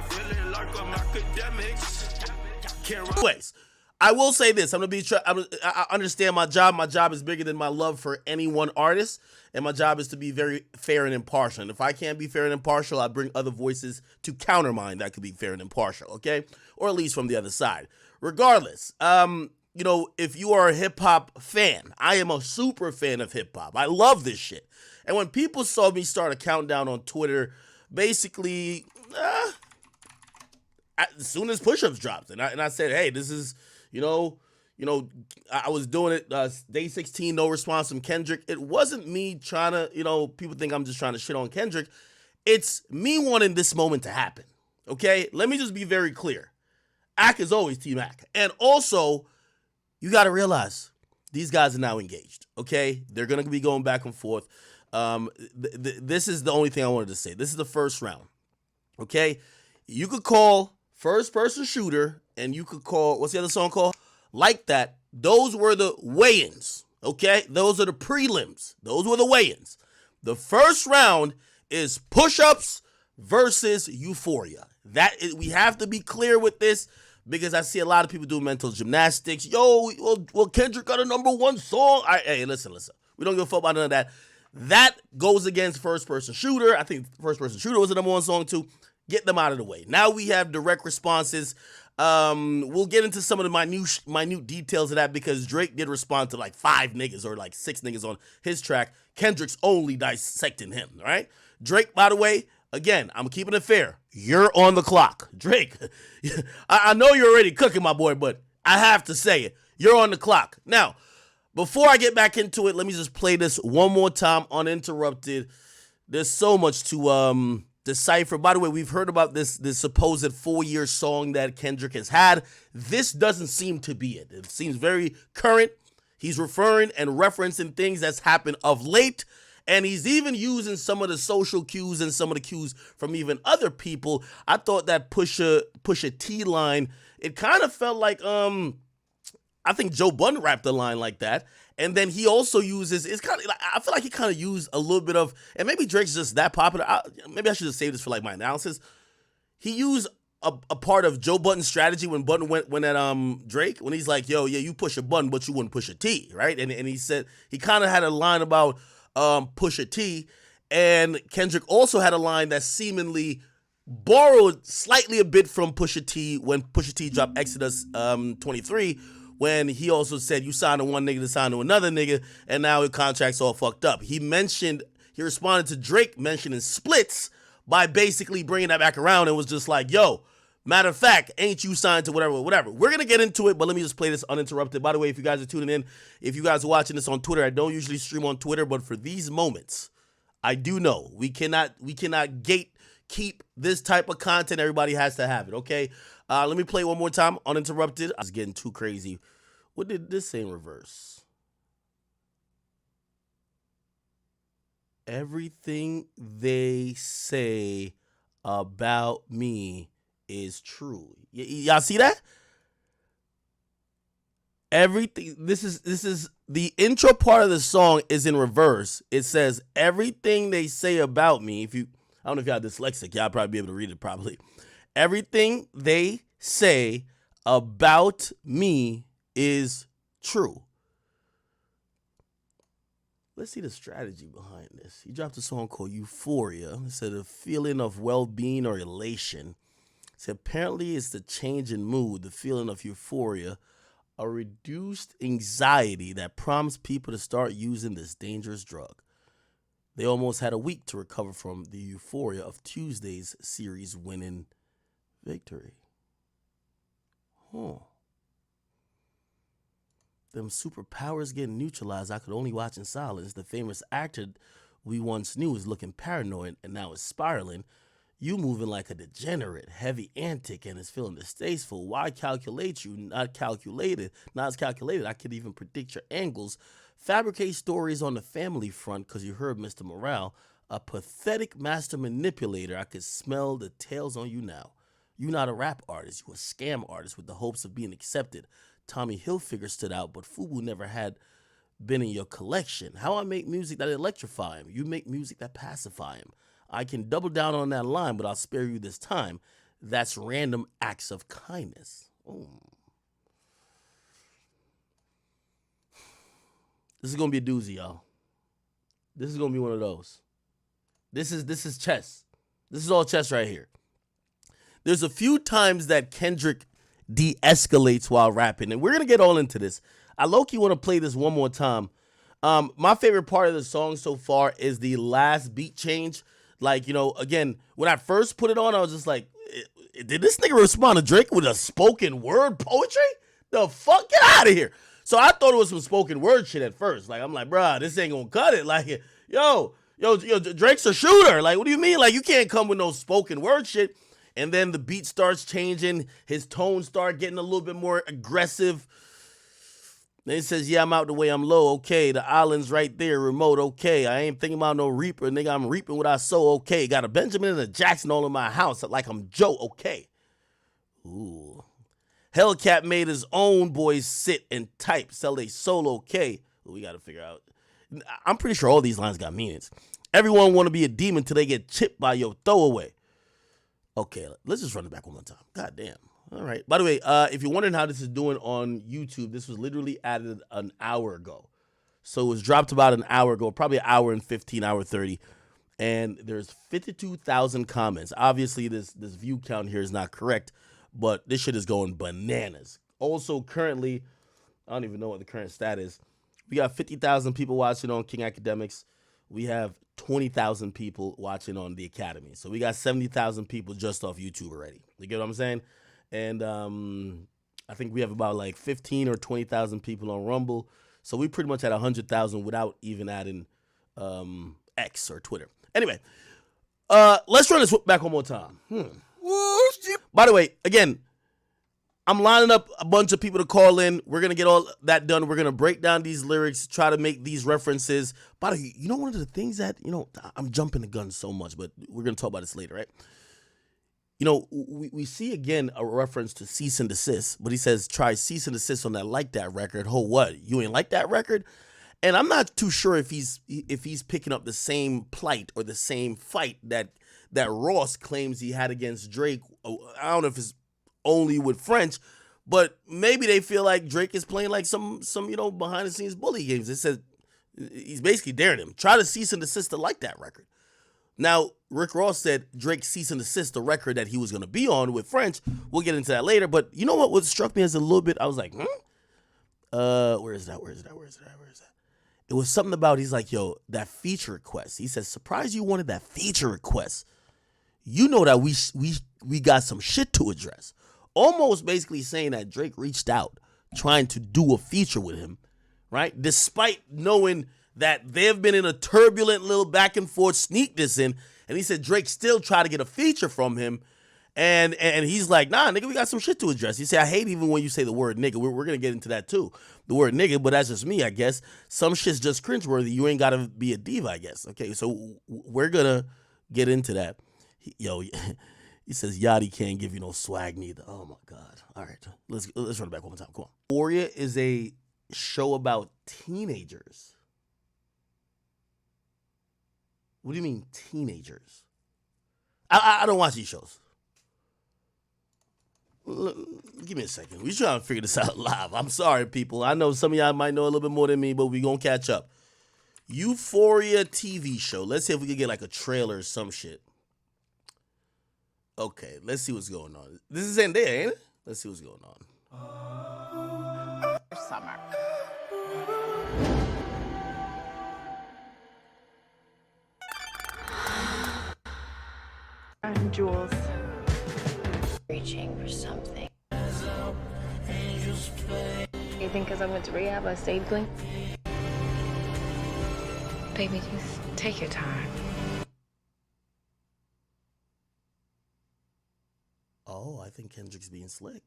feeling like I'm Akademiks. Anyways, I will say this. I understand my job. My job is bigger than my love for any one artist, and my job is to be very fair and impartial. And if I can't be fair and impartial, I bring other voices to counter mine that could be fair and impartial, okay? Or at least from the other side. Regardless, if you are a hip-hop fan, I am a super fan of hip-hop. I love this shit. And when people saw me start a countdown on Twitter, basically, as soon as Push-Ups dropped, and I said, hey, this is, I was doing it, day 16, no response from Kendrick. It wasn't me trying to, people think I'm just trying to shit on Kendrick. It's me wanting this moment to happen, okay? Let me just be very clear. Ak is always Team Ak. And also, you got to realize, these guys are now engaged, okay? They're going to be going back and forth. This is the only thing I wanted to say. This is the first round, okay? You could call First Person Shooter, and you could call, what's the other song called? Like That. Those were the weigh-ins, okay? Those are the prelims. Those were the weigh-ins. The first round is Push-Ups versus Euphoria. We have to be clear with this, because I see a lot of people do mental gymnastics. Well, Kendrick got a #1 song. Hey, listen. We don't give a fuck about none of that. That goes against First Person Shooter. I think First Person Shooter was the #1 song too. Get them out of the way. Now we have direct responses. We'll get into some of the minute details of that, because Drake did respond to like 5 niggas or like 6 niggas on his track. Kendrick's only dissecting him, all right? Drake, by the way, again, I'm keeping it fair. You're on the clock. Drake, I know you're already cooking, my boy, but I have to say it. You're on the clock. Now, before I get back into it, let me just play this one more time uninterrupted. There's so much to decipher. By the way, we've heard about this supposed 4-year song that Kendrick has had. This doesn't seem to be it. It seems very current. He's referring and referencing things that's happened of late. And he's even using some of the social cues and some of the cues from even other people. I thought that Pusha T line, it kind of felt like, I think Joe Budden rapped a line like that. And then he also uses, it's kind of, I feel like he kind of used a little bit of, and maybe Drake's just that popular. Maybe I should just save this for like my analysis. He used a part of Joe Budden's strategy when Budden went at Drake, when he's like, yo, yeah, you push a button, but you wouldn't push a T, right? And he said, he kind of had a line about Pusha T, and Kendrick also had a line that seemingly borrowed slightly a bit from Pusha T when Pusha T dropped Exodus 23, when he also said, you signed to one nigga to sign to another nigga, and now your contract's all fucked up. He responded to Drake mentioning splits by basically bringing that back around, and was just like, yo, matter of fact, ain't you signed to whatever. We're going to get into it, but let me just play this uninterrupted. By the way, if you guys are tuning in, if you guys are watching this on Twitter, I don't usually stream on Twitter, but for these moments, I do know we cannot gatekeep this type of content. Everybody has to have it, okay? Let me play one more time, uninterrupted. I was getting too crazy. What did this say in reverse? Everything they say about me is true. Y'all see that? Everything. This is the intro part of the song is in reverse. It says everything they say about me. I don't know if y'all dyslexic, y'all probably be able to read it properly. Everything they say about me is true. Let's see the strategy behind this. He dropped a song called Euphoria. It said a feeling of well-being or elation. It said apparently it's the change in mood, the feeling of euphoria, a reduced anxiety that prompts people to start using this dangerous drug. They almost had a week to recover from the euphoria of Tuesday's series winning victory. Them superpowers getting neutralized, I could only watch in silence. The famous actor we once knew is looking paranoid and now is spiraling. You moving like a degenerate, heavy antic, and is feeling distasteful. Why calculate you? Not calculated. Not as calculated. I could even predict your angles. Fabricate stories on the family front because you heard Mr. Morale. A pathetic master manipulator. I could smell the tails on you now. You not a rap artist. You a scam artist with the hopes of being accepted. Tommy Hilfiger stood out, but FUBU never had been in your collection. How I make music that electrify him. You make music that pacify him. I can double down on that line, but I'll spare you this time. That's random acts of kindness. Ooh. This is gonna be a doozy, y'all. This is gonna be one of those. This is chess. This is all chess right here. There's a few times that Kendrick de-escalates while rapping, and we're gonna get all into this. I low-key want to play this one more time. My favorite part of the song so far is the last beat change. Like, you know, again, when I first put it on, I was just like, did this nigga respond to Drake with a spoken word poetry? The fuck? Get out of here. So I thought it was some spoken word shit at first. Like, I'm like, bruh, this ain't gonna cut it. Like, yo, Drake's a shooter. Like, what do you mean? Like, you can't come with no spoken word shit. And then the beat starts changing. His tone start getting a little bit more aggressive. Then he says, yeah, I'm out the way, I'm low. Okay, the island's right there, remote. Okay, I ain't thinking about no reaper. Nigga, I'm reaping what I sow. Okay, got a Benjamin and a Jackson all in my house like I'm Joe. Okay. Ooh. Hellcat made his own boys sit and type, sell they solo. Okay. We got to figure out. I'm pretty sure all these lines got meanings. Everyone want to be a demon till they get chipped by your throwaway. Okay, let's just run it back one more time. God damn. All right. By the way, if you're wondering how this is doing on YouTube, this was literally added an hour ago. So it was dropped about an hour ago, probably an hour and 15, hour 30. And there's 52,000 comments. Obviously, this view count here is not correct, but this shit is going bananas. Also, currently, I don't even know what the current stat is. We got 50,000 people watching on King Akademiks. We have 20,000 people watching on the Academy. So we got 70,000 people just off YouTube already. You get what I'm saying? And I think we have about like 15 or 20,000 people on Rumble. So we pretty much had 100,000 without even adding X or Twitter. Anyway, let's run this back one more time. By the way, again, I'm lining up a bunch of people to call in. We're going to get all that done. We're going to break down these lyrics, try to make these references. By the way, you know, one of the things that, you know, I'm jumping the gun so much, but we're going to talk about this later, right? You know, we see again a reference to cease and desist, but he says, try cease and desist on that Like That record. Oh, what? You ain't like that record? And I'm not too sure if he's picking up the same plight or the same fight that Ross claims he had against Drake. I don't know if it's only with French, but maybe they feel like Drake is playing like some you know, behind the scenes bully games. It says he's basically daring him. Try to cease and desist to Like That record. Now, Rick Ross said Drake cease and desist the record that he was going to be on with French. We'll get into that later. But you know what struck me as a little bit? I was like, where is that? It was something about, he's like, yo, that feature request. He says, surprised you wanted that feature request. You know that we got some shit to address. Almost basically saying that Drake reached out trying to do a feature with him, right? Despite knowing that they've been in a turbulent little back and forth sneak this in. And he said Drake still tried to get a feature from him. And he's like, nah, nigga, we got some shit to address. He said, I hate even when you say the word nigga. We're going to get into that too. The word nigga, but that's just me, I guess. Some shit's just cringeworthy. You ain't got to be a diva, I guess. Okay, so we're going to get into that. He says, Yachty can't give you no swag neither. Oh, my God. All right, let's run it back one more time. Come on. Euphoria is a show about teenagers. What do you mean teenagers? I don't watch these shows. Give me a second. We're trying to figure this out live. I'm sorry, people. I know some of y'all might know a little bit more than me, but we're going to catch up. Euphoria TV show. Let's see if we can get like a trailer or some shit. Okay, let's see what's going on. This is Zendaya, ain't it? Let's see what's going on. Summer. I'm Jules. Reaching for something. You think because I went to rehab I stayed clean? Baby, just take your time. Oh, I think Kendrick's being slick.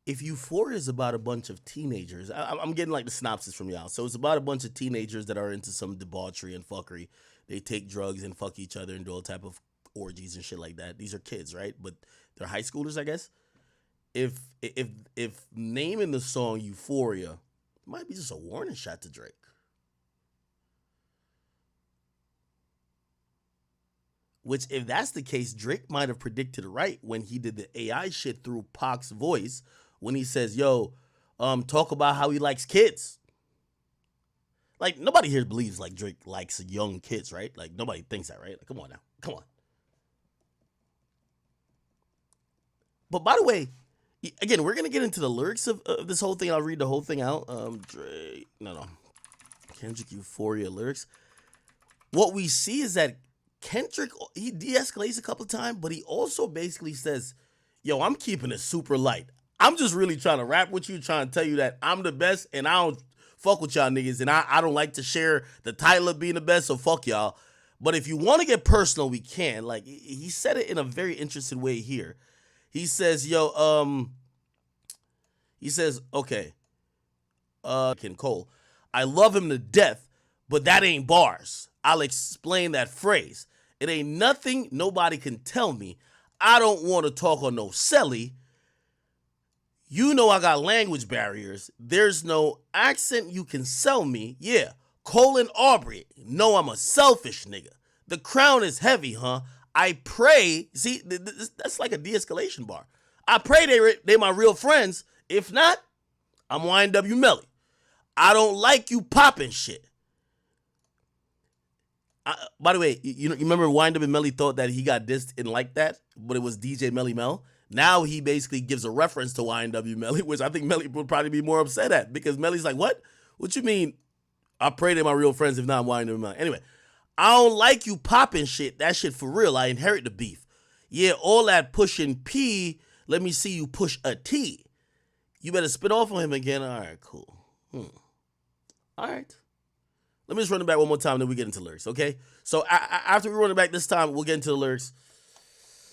If Euphoria is about a bunch of teenagers, I'm getting like the synopsis from y'all. So it's about a bunch of teenagers that are into some debauchery and fuckery. They take drugs and fuck each other and do all type of orgies and shit like that. These are kids, right? But they're high schoolers, I guess. If naming the song Euphoria might be just a warning shot to Drake. Which, if that's the case, Drake might have predicted it right when he did the AI shit through Pac's voice when he says, yo, talk about how he likes kids. Like, nobody here believes, like, Drake likes young kids, right? Like, nobody thinks that, right? Like, come on now. Come on. But by the way, again, we're going to get into the lyrics of this whole thing. I'll read the whole thing out. Drake, no. Kendrick Euphoria lyrics. What we see is that Kendrick, he de-escalates a couple of times, but he also basically says, yo, I'm keeping it super light. I'm just really trying to rap with you, trying to tell you that I'm the best, and I don't fuck with y'all niggas, and I don't like to share the title of being the best, so fuck y'all. But if you want to get personal, we can. Like, he said it in a very interesting way here. He says, yo, okay, Ken Cole, I love him to death, but that ain't bars. I'll explain that phrase. It ain't nothing nobody can tell me. I don't want to talk on no celly. You know I got language barriers. There's no accent you can sell me. Yeah, Colin Aubrey. No, I'm a selfish nigga. The crown is heavy, huh? I pray. See, that's like a de-escalation bar. I pray they my real friends. If not, I'm YNW Melly. I don't like you popping shit. By the way, you remember YNW Melly thought that he got dissed and like that, but it was DJ Melly Mel. Now he basically gives a reference to YNW Melly, which I think Melly would probably be more upset at, because Melly's like, what? What you mean? I pray they're my real friends, if not, I'm YNW Melly. Anyway, I don't like you popping shit. That shit for real. I inherit the beef. Yeah, all that pushing P, let me see you push a T. You better spit off on him again. All right, cool. All right. Let me just run it back one more time, then we get into lyrics, okay? So after we run it back this time, we'll get into the lyrics.